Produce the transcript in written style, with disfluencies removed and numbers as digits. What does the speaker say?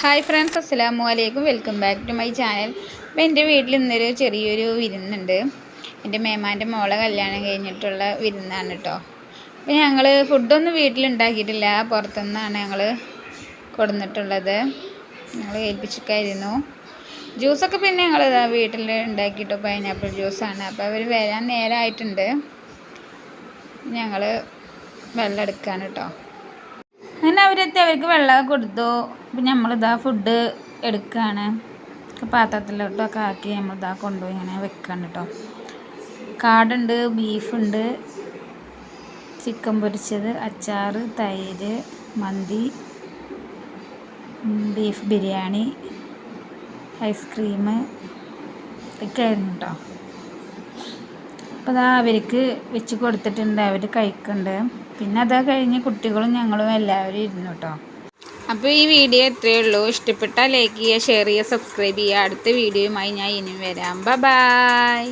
Hi friends, അസ്സലാമു അലൈക്കും. Welcome back to my channel. അപ്പോൾ എൻ്റെ വീട്ടിൽ ഇന്നൊരു ചെറിയൊരു വിരുന്നുണ്ട്. എൻ്റെ മേമാൻ്റെ മോളെ കല്യാണം കഴിഞ്ഞിട്ടുള്ള വിരുന്നാണ് കേട്ടോ. അപ്പോൾ ഞങ്ങൾ ഫുഡൊന്നും വീട്ടിലുണ്ടാക്കിയിട്ടില്ല, പുറത്തുനിന്നാണ് ഞങ്ങൾ കൊടുന്നിട്ടുള്ളത്. ഞങ്ങൾ ഏൽപ്പിച്ചിട്ടായിരുന്നു. ജ്യൂസൊക്കെ പിന്നെ ഞങ്ങൾ വീട്ടിൽ ഉണ്ടാക്കിയിട്ട് പൈനാപ്പിൾ ജ്യൂസാണ്. അപ്പോൾ അവർ വരാൻ നേരമായിട്ടുണ്ട്. ഞങ്ങൾ വെള്ളം എടുക്കുകയാണ് കേട്ടോ. അങ്ങനെ അവർക്ക് വെള്ളമൊക്കെ കൊടുത്തു. അപ്പം നമ്മളിതാ ഫുഡ് എടുക്കുകയാണ്. പാത്രത്തിലോട്ടൊക്കെ ആക്കി നമ്മളിതാ കൊണ്ടുപോയി ഇങ്ങനെ വെക്കുകയാണ് കേട്ടോ. കാടുണ്ട്, ബീഫുണ്ട്, ചിക്കൻ പൊരിച്ചത്, അച്ചാർ, തൈര്, മന്തി, ബീഫ് ബിരിയാണി, ഐസ്ക്രീം ഒക്കെ ആയിരുന്നു കേട്ടോ. അപ്പോൾ അതാ അവർക്ക് വെച്ച് കൊടുത്തിട്ടുണ്ട്, അവർ കഴിക്കുന്നുണ്ട്. പിന്നെ അതാ കഴിഞ്ഞ് കുട്ടികളും ഞങ്ങളും എല്ലാവരും ഇരുന്നു കേട്ടോ. അപ്പോൾ ഈ വീഡിയോ ഇത്രയേ ഉള്ളൂ. ഇഷ്ടപ്പെട്ടാൽ ലൈക്ക് ചെയ്യുക, ഷെയർ ചെയ്യുക, സബ്സ്ക്രൈബ് ചെയ്യുക. അടുത്ത വീഡിയോയുമായി ഞാൻ ഇനിയും വരാം. ബൈ.